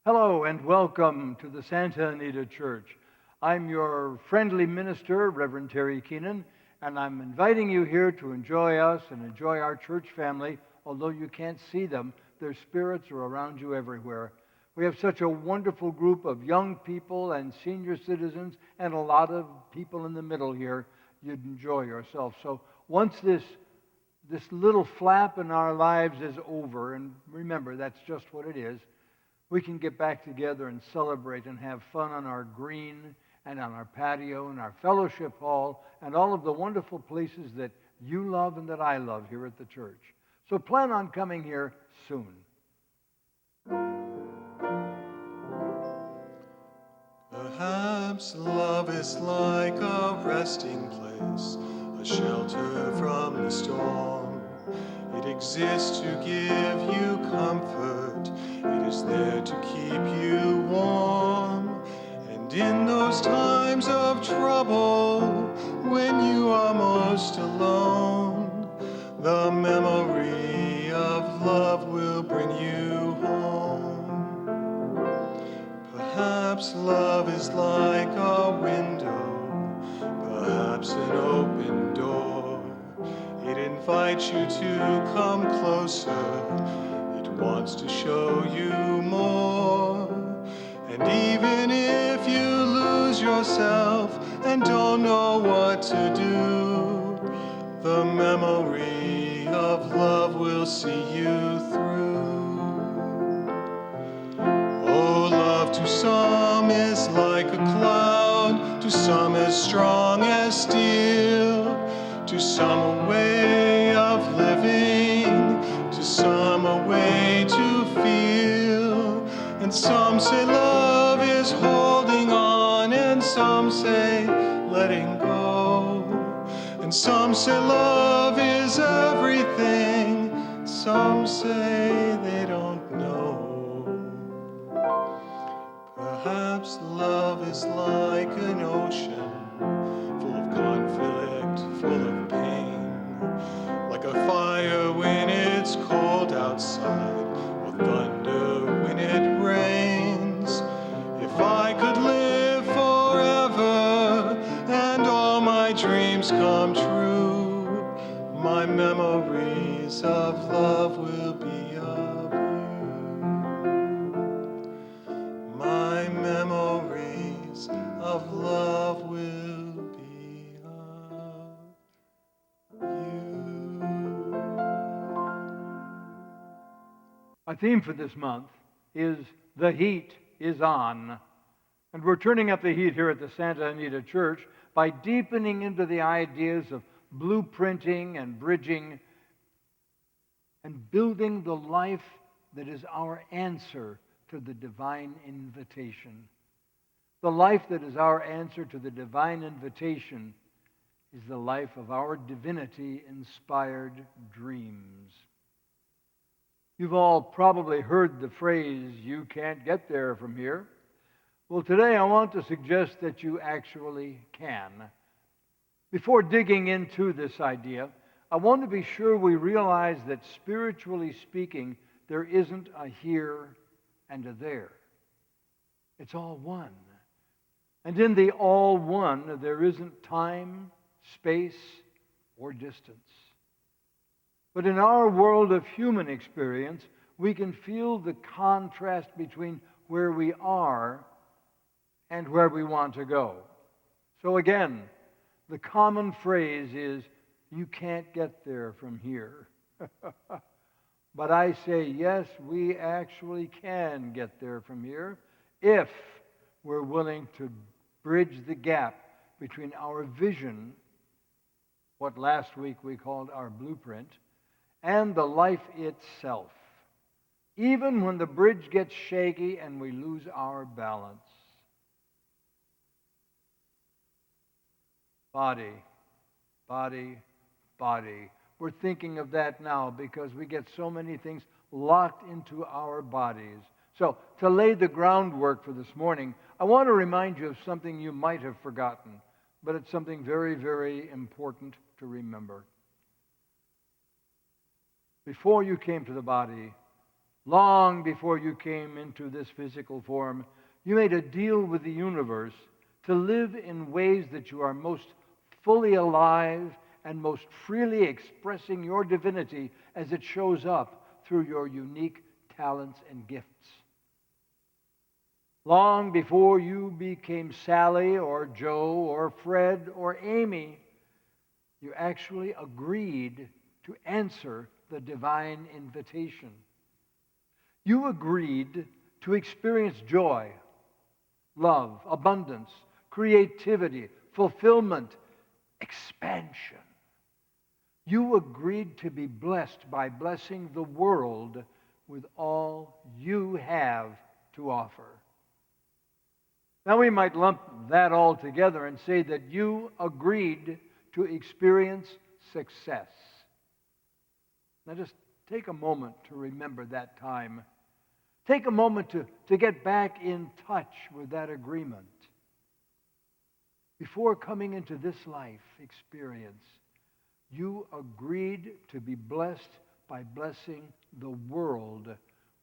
Hello and welcome to the Santa Anita Church. I'm your friendly minister, Reverend Terry Keenan, and I'm inviting you here to enjoy us and enjoy our church family. Although you can't see them, their spirits are around you everywhere. We have such a wonderful group of young people and senior citizens and a lot of people in the middle here. You'd enjoy yourself. So once this little flap in our lives is over, and remember, that's just what it is, we can get back together and celebrate and have fun on our green and on our patio and our fellowship hall and all of the wonderful places that you love and that I love here at the church. So plan on coming here soon. Perhaps love is like a resting place, a shelter from the storm. It exists to give you comfort. It is there to keep you warm. And in those times of trouble, when you are most alone, the memory of love will bring you home. Perhaps love is like a window, perhaps an open door. It invites you to come closer. It wants to show you more. And even if you lose yourself and don't know what to do, the memory of love will see you through. Oh, love to some is like a cloud, to some as strong as steel, to some a way of living, to some a way to feel. And some say love is holding on, and some say letting go. And some say love is everything, some say they don't know. Perhaps love is like an ocean, full of conflict, full of pain, like a fire when it's cold outside, or thunder when it rains. If I could live forever and all my dreams come true, my memories of love will be of you. My memories of love will be of you. Our theme for this month is The Heat is On. And we're turning up the heat here at the Santa Anita Church by deepening into the ideas of blueprinting and bridging and building the life that is our answer to the divine invitation. The life that is our answer to the divine invitation is the life of our divinity-inspired dreams. You've all probably heard the phrase, "You can't get there from here." Well, today I want to suggest that you actually can. Before digging into this idea, I want to be sure we realize that spiritually speaking, there isn't a here and a there. It's all one. And in the all one, there isn't time, space, or distance. But in our world of human experience, we can feel the contrast between where we are and where we want to go. So again, the common phrase is, "You can't get there from here." But I say, yes, we actually can get there from here if we're willing to bridge the gap between our vision, what last week we called our blueprint, and the life itself, even when the bridge gets shaky and we lose our balance. Body, body, body. We're thinking of that now because we get so many things locked into our bodies. So, to lay the groundwork for this morning, I want to remind you of something you might have forgotten, but it's something very, very important to remember. Before you came to the body, Long before you came into this physical form, you made a deal with the universe to live in ways that you are most fully alive and most freely expressing your divinity as it shows up through your unique talents and gifts. Long before you became Sally or Joe or Fred or Amy, you actually agreed to answer the divine invitation. You agreed to experience joy, love, abundance, creativity, fulfillment, expansion. You agreed to be blessed by blessing the world with all you have to offer. Now we might lump that all together and say that you agreed to experience success. Now just take a moment to remember that time. Take a moment to get back in touch with that agreement. Before coming into this life experience, you agreed to be blessed by blessing the world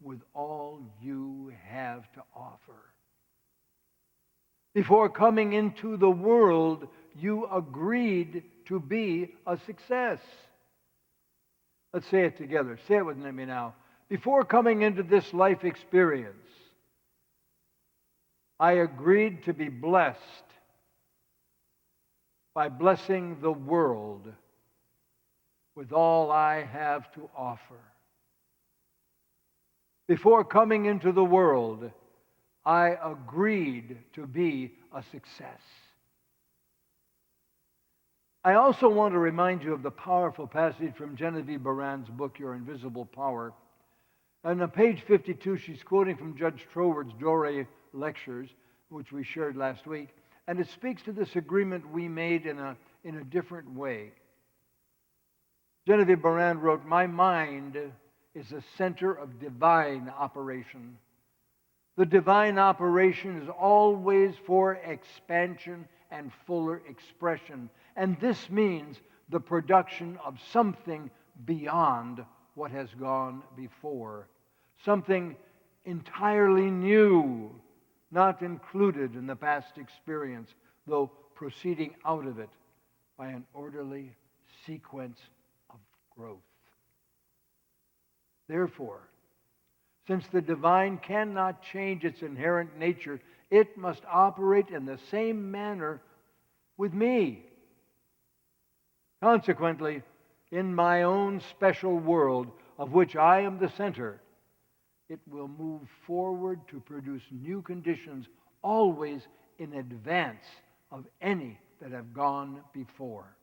with all you have to offer. Before coming into the world, you agreed to be a success. Let's say it together. Say it with me now. Before coming into this life experience, I agreed to be blessed by blessing the world with all I have to offer. Before coming into the world, I agreed to be a success. I also want to remind you of the powerful passage from Genevieve Baran's book, Your Invisible Power. And on page 52, she's quoting from Judge Troward's Dore lectures, which we shared last week. And it speaks to this agreement we made in a different way. Genevieve Baran wrote, "My mind is a center of divine operation. The divine operation is always for expansion and fuller expression. And this means the production of something beyond what has gone before. Something entirely new, not included in the past experience, though proceeding out of it by an orderly sequence of growth. Therefore, since the divine cannot change its inherent nature, it must operate in the same manner with me. Consequently, in my own special world, of which I am the center, it will move forward to produce new conditions, always in advance of any that have gone before.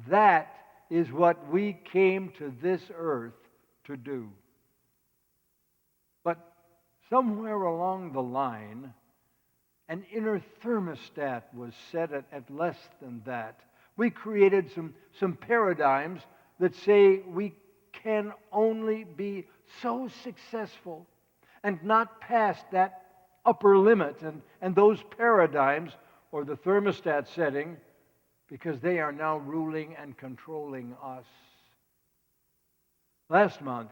That is what we came to this earth to do. But somewhere along the line, an inner thermostat was set at less than that. We created some paradigms that say we can only be so successful and not past that upper limit and those paradigms or the thermostat setting, because they are now ruling and controlling us. Last month,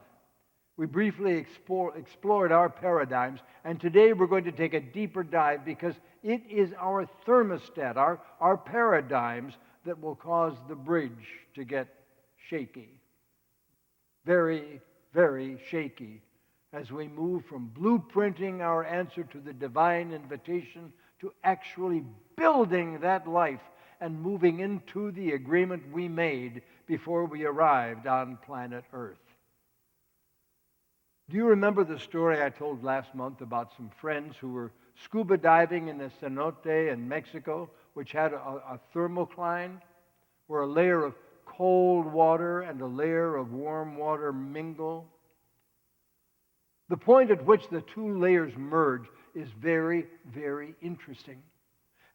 we briefly explored our paradigms, and today we're going to take a deeper dive because it is our thermostat, our paradigms, that will cause the bridge to get shaky. Very, very shaky as we move from blueprinting our answer to the divine invitation to actually building that life and moving into the agreement we made before we arrived on planet Earth. Do you remember the story I told last month about some friends who were scuba diving in the cenote in Mexico, which had a thermocline, where a layer of cold water and a layer of warm water mingle? The point at which the two layers merge is very, very interesting.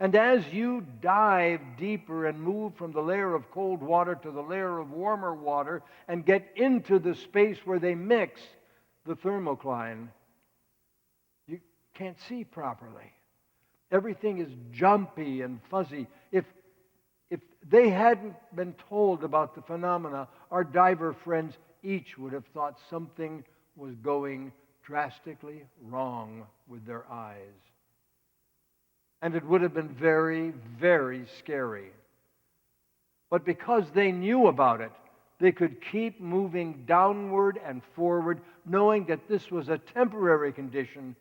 And as you dive deeper and move from the layer of cold water to the layer of warmer water and get into the space where they mix, the thermocline, you can't see properly. Everything is jumpy and fuzzy. If they hadn't been told about the phenomena, our diver friends each would have thought something was going drastically wrong with their eyes. And it would have been very, very scary. But because they knew about it, they could keep moving downward and forward, knowing that this was a temporary condition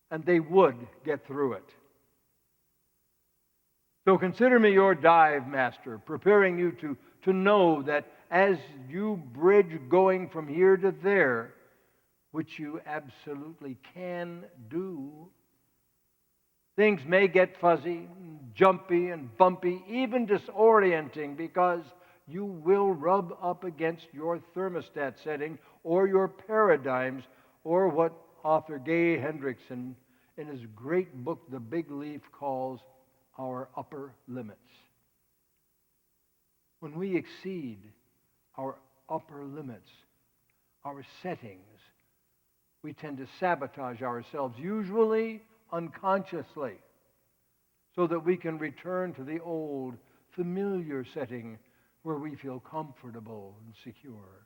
and they would get through it. So consider me your dive master, preparing you to know that as you bridge going from here to there, which you absolutely can do, things may get fuzzy, jumpy, and bumpy, even disorienting, because you will rub up against your thermostat setting or your paradigms or what author Gay Hendrickson in his great book, The Big Leap, calls our upper limits. When we exceed our upper limits, our settings, we tend to sabotage ourselves, usually unconsciously, so that we can return to the old, familiar setting where we feel comfortable and secure.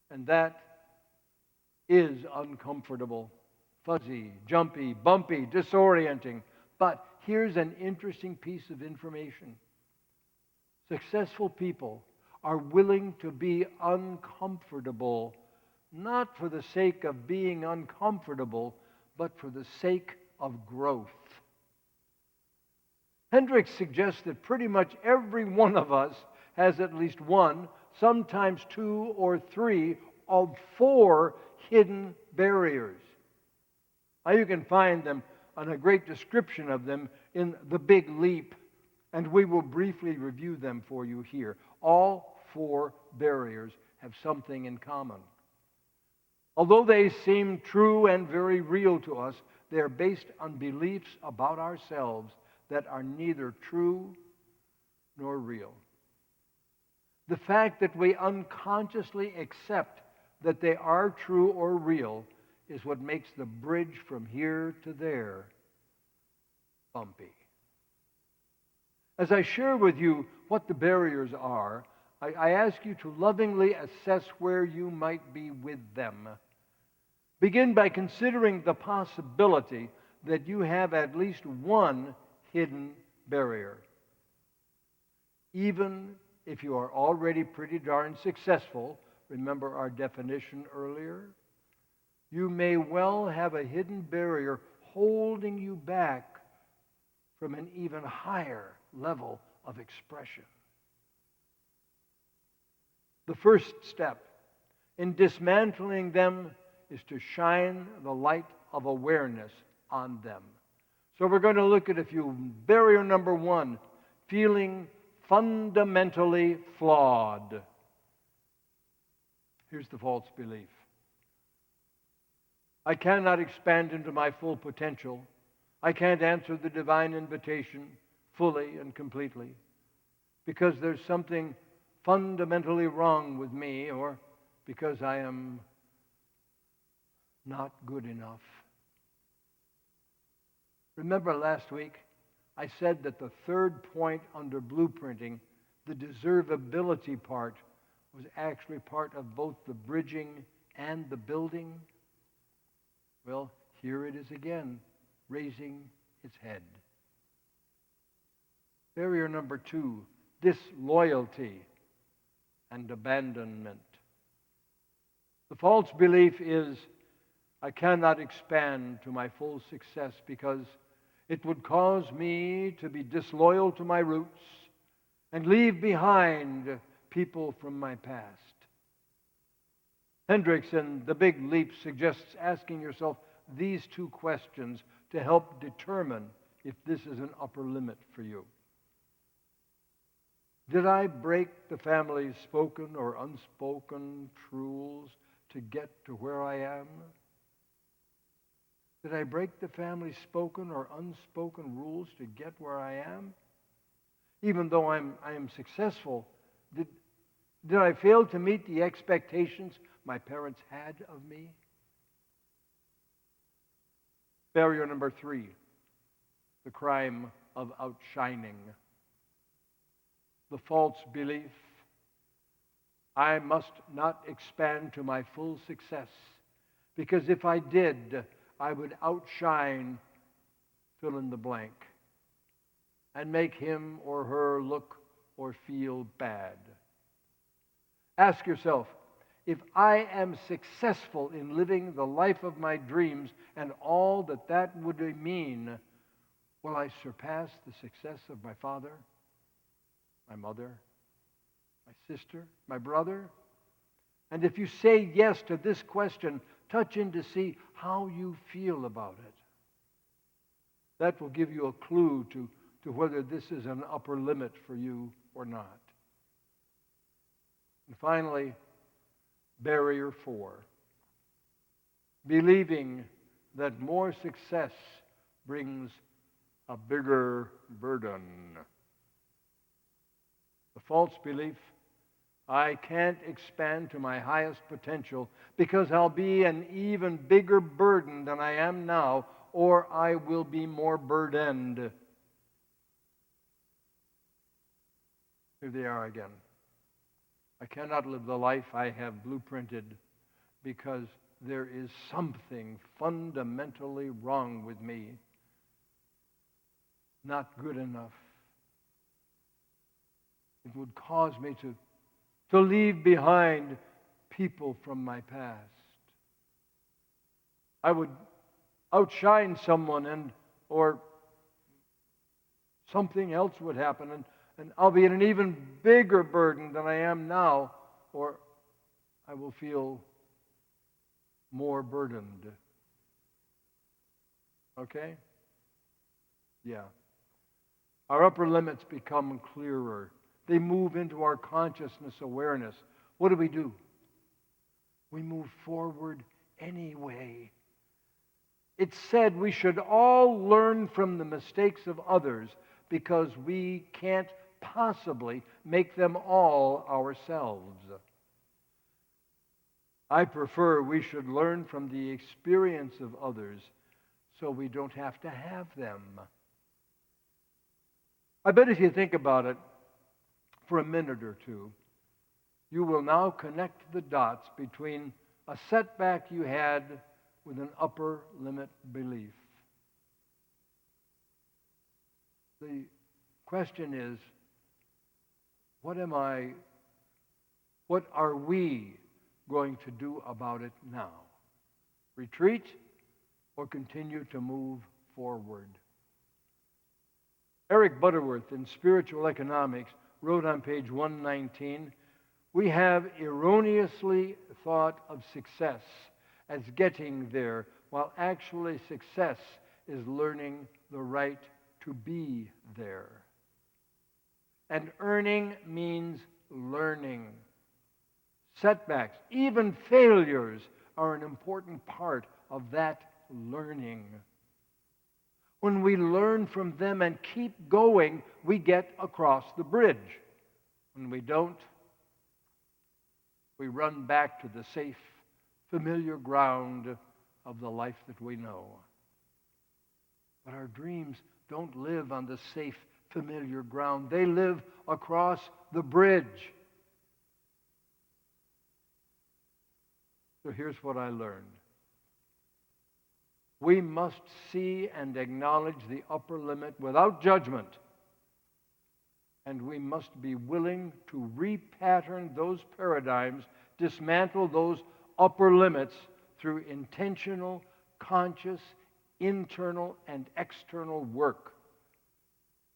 And that is uncomfortable, fuzzy, jumpy, bumpy, disorienting. But here's an interesting piece of information. Successful people are willing to be uncomfortable, not for the sake of being uncomfortable, but for the sake of growth. Hendricks suggests that pretty much every one of us has at least one, sometimes two or three of four hidden barriers. Now you can find them and a great description of them in The Big Leap, and we will briefly review them for you here. All four barriers have something in common. Although they seem true and very real to us, they are based on beliefs about ourselves that are neither true nor real. The fact that we unconsciously accept that they are true or real is what makes the bridge from here to there bumpy. As I share with you what the barriers are, I ask you to lovingly assess where you might be with them. Begin by considering the possibility that you have at least one hidden barrier. Even if you are already pretty darn successful, remember our definition earlier, you may well have a hidden barrier holding you back from an even higher level of expression. The first step in dismantling them is to shine the light of awareness on them. So we're going to look at a few. Barrier number one, feeling fundamentally flawed. Here's the false belief. I cannot expand into my full potential. I can't answer the divine invitation fully and completely because there's something fundamentally wrong with me, or because I am not good enough. Remember last week, I said that the third point under blueprinting, the deservability part, was actually part of both the bridging and the building. Well, here it is again, raising its head. Barrier number two, disloyalty and abandonment. The false belief is, I cannot expand to my full success because it would cause me to be disloyal to my roots and leave behind people from my past. Hendricks in The Big Leap suggests asking yourself these two questions to help determine if this is an upper limit for you. Did I break the family's spoken or unspoken rules to get to where I am? Did I break the family's spoken or unspoken rules to get where I am? Even though I am successful, did I fail to meet the expectations my parents had of me? Barrier number three, the crime of outshining. The false belief, I must not expand to my full success, because if I did, I would outshine fill in the blank and make him or her look or feel bad. Ask yourself, if I am successful in living the life of my dreams and all that that would mean, will I surpass the success of my father, my mother, my sister, my brother? And if you say yes to this question, touch in to see how you feel about it. That will give you a clue to whether this is an upper limit for you or not. And finally, barrier 4, believing that more success brings a bigger burden. The false belief, I can't expand to my highest potential because I'll be an even bigger burden than I am now, or I will be more burdened. Here they are again. I cannot live the life I have blueprinted because there is something fundamentally wrong with me. Not good enough. It would cause me to leave behind people from my past. I would outshine someone or something else would happen and I'll be an even bigger burden than I am now, or I will feel more burdened. Okay? Yeah. Our upper limits become clearer. They move into our consciousness awareness. What do? We move forward anyway. It's said we should all learn from the mistakes of others because we can't possibly make them all ourselves. I prefer we should learn from the experience of others so we don't have to have them. I bet if you think about it for a minute or two, you will now connect the dots between a setback you had with an upper limit belief. The question is, what are we going to do about it now? Retreat or continue to move forward? Eric Butterworth in Spiritual Economics wrote on page 119, we have erroneously thought of success as getting there, while actually success is learning the right to be there. And earning means learning. Setbacks, even failures, are an important part of that learning. When we learn from them and keep going, we get across the bridge. When we don't, we run back to the safe, familiar ground of the life that we know. But our dreams don't live on the safe, familiar ground. They live across the bridge. So here's what I learned. We must see and acknowledge the upper limit without judgment. And we must be willing to repattern those paradigms, dismantle those upper limits through intentional, conscious, internal, and external work.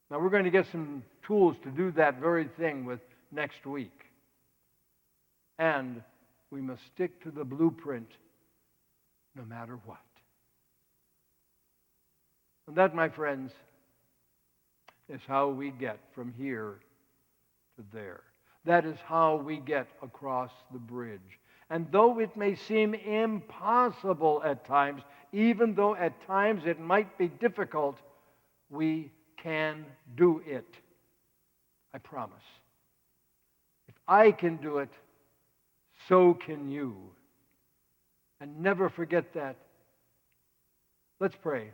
Now, we're going to get some tools to do that very thing with next week. And we must stick to the blueprint no matter what. And that, my friends, is how we get from here to there. That is how we get across the bridge. And though it may seem impossible at times, even though at times it might be difficult, we can do it. I promise. If I can do it, so can you. And never forget that. Let's pray.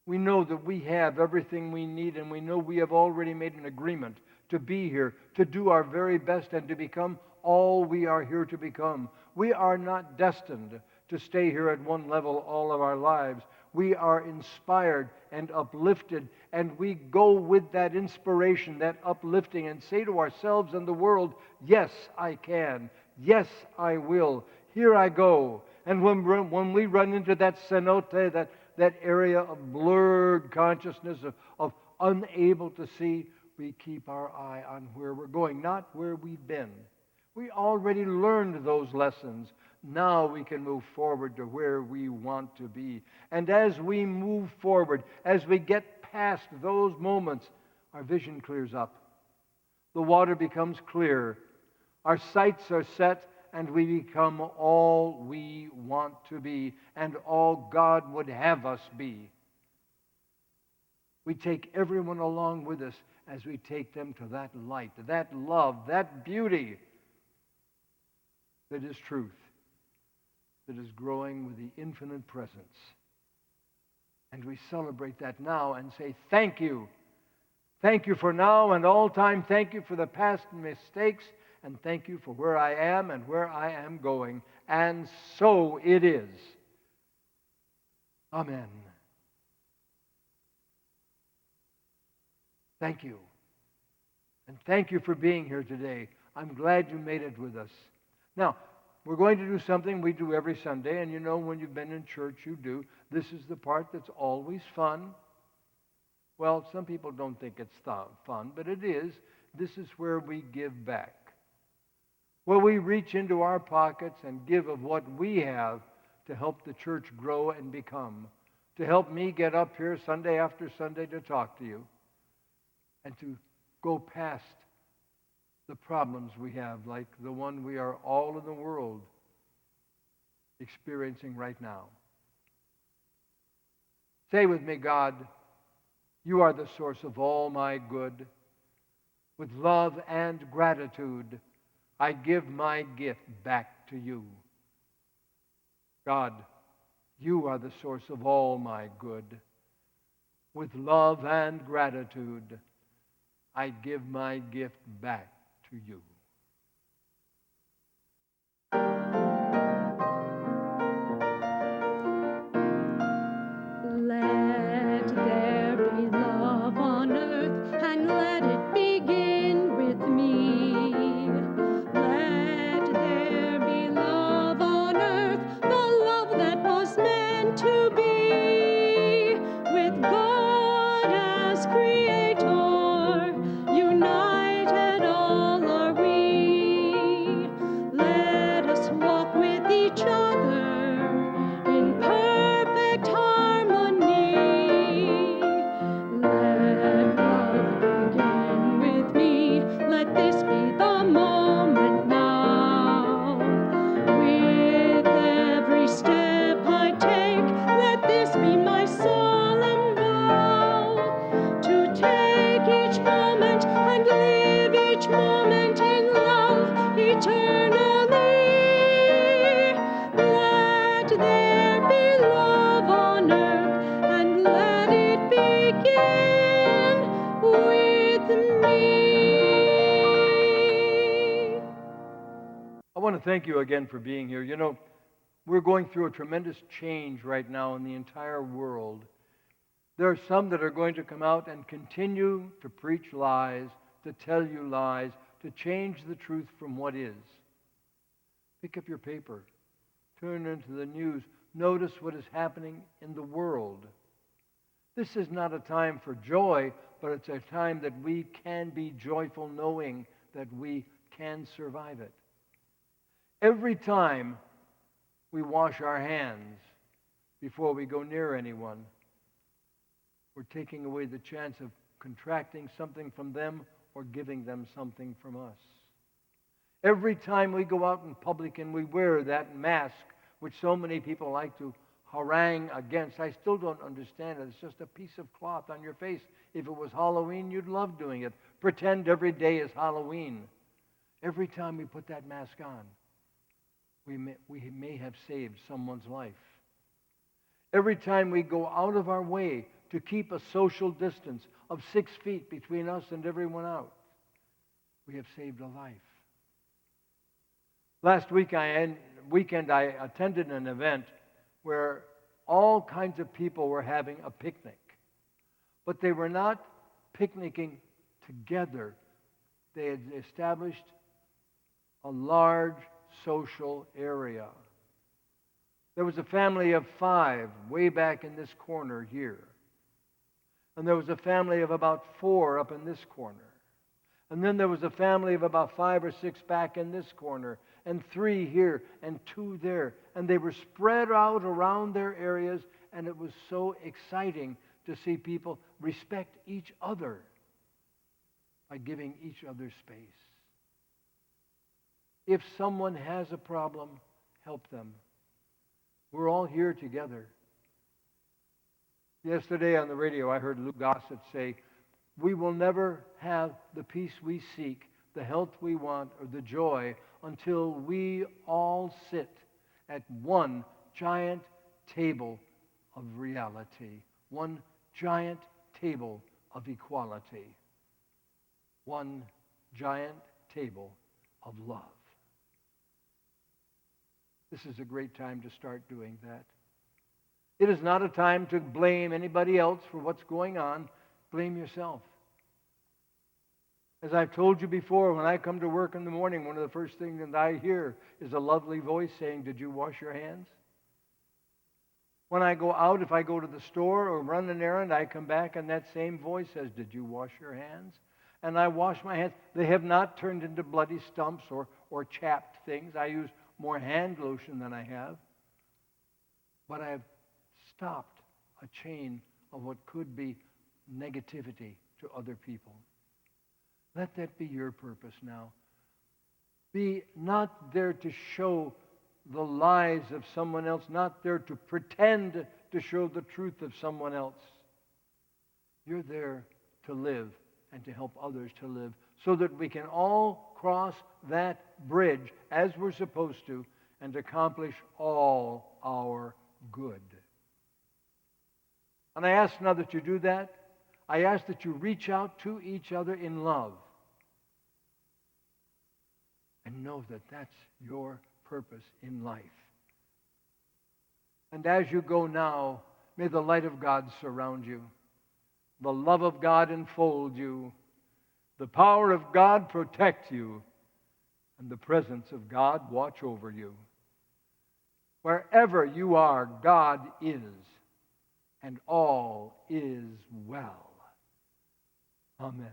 We know that we have everything we need, and we know we have already made an agreement to be here, to do our very best, and to become all we are here to become. We are not destined to stay here at one level all of our lives. We are inspired and uplifted, and we go with that inspiration, that uplifting, and say to ourselves and the world, yes, I can. Yes, I will. Here I go. And when we run into that cenote, that area of blurred consciousness, of unable to see, we keep our eye on where we're going, not where we've been. We already learned those lessons. Now we can move forward to where we want to be. And as we move forward, as we get past those moments, our vision clears up. The water becomes clear. Our sights are set, and we become all we want to be and all God would have us be. We take everyone along with us as we take them to that light, that love, that beauty that is truth, that is growing with the infinite presence. And we celebrate that now and say, thank you. Thank you for now and all time. Thank you for the past mistakes. And thank you for where I am and where I am going. And so it is. Amen. Thank you. And thank you for being here today. I'm glad you made it with us. Now, we're going to do something we do every Sunday, and you know when you've been in church, you do. This is the part that's always fun. Well, some people don't think it's fun, but it is. This is where we give back. Where we reach into our pockets and give of what we have to help the church grow and become, to help me get up here Sunday after Sunday to talk to you, and to go past the problems we have, like the one we are all in the world experiencing right now. Say with me, God, you are the source of all my good. With love and gratitude, I give my gift back to you. God, you are the source of all my good. With love and gratitude, I give my gift back to you. Let there be love on earth, and let it begin with me. Let there be love on earth, the love that was meant to be. With God as creator, united all are we. Let us walk with each other in perfect harmony. Let love begin with me. Let this be the moment now. With every step I take, let this be my solemn vow. To take each moment and live each moment in love eternally. Let there be love on earth, and let it begin with me. I want to thank you again for being here. You know, we're going through a tremendous change right now in the entire world. There are some that are going to come out and continue to preach lies, to tell you lies, to change the truth from what is. Pick up your paper. Turn into the news. Notice what is happening in the world. This is not a time for joy, but it's a time that we can be joyful knowing that we can survive it. Every time we wash our hands before we go near anyone, we're taking away the chance of contracting something from them or giving them something from us. Every time we go out in public and we wear that mask, which so many people like to harangue against, I still don't understand it. It's just a piece of cloth on your face. If it was Halloween, you'd love doing it. Pretend every day is Halloween. Every time we put that mask on, we may have saved someone's life. Every time we go out of our way to keep a social distance of 6 feet between us and everyone else, we have saved a life. Last weekend, I attended an event where all kinds of people were having a picnic. But they were not picnicking together. They had established a large social area. There was a family of 5 way back in this corner here. And there was a family of about 4 up in this corner. And then there was a family of about 5 or 6 back in this corner, and 3 here, and 2 there. And they were spread out around their areas, and it was so exciting to see people respect each other by giving each other space. If someone has a problem, help them. We're all here together. Yesterday on the radio, I heard Lou Gossett say, "We will never have the peace we seek, the health we want, or the joy until we all sit at one giant table of reality, one giant table of equality, one giant table of love." This is a great time to start doing that. It is not a time to blame anybody else for what's going on. Blame yourself. As I've told you before, when I come to work in the morning, one of the first things that I hear is a lovely voice saying, "Did you wash your hands?" When I go out, if I go to the store or run an errand, I come back and that same voice says, "Did you wash your hands?" And I wash my hands. They have not turned into bloody stumps or chapped things. I use more hand lotion than I have. But I have stopped a chain of what could be negativity to other people. Let that be your purpose now. Be not there to show the lies of someone else, not there to pretend to show the truth of someone else. You're there to live and to help others to live so that we can all cross that bridge as we're supposed to and accomplish all our good. And I ask now that you do that. I ask that you reach out to each other in love. And know that that's your purpose in life. And as you go now, may the light of God surround you. The love of God enfold you. The power of God protect you. And the presence of God watch over you. Wherever you are, God is. And all is well. Amen.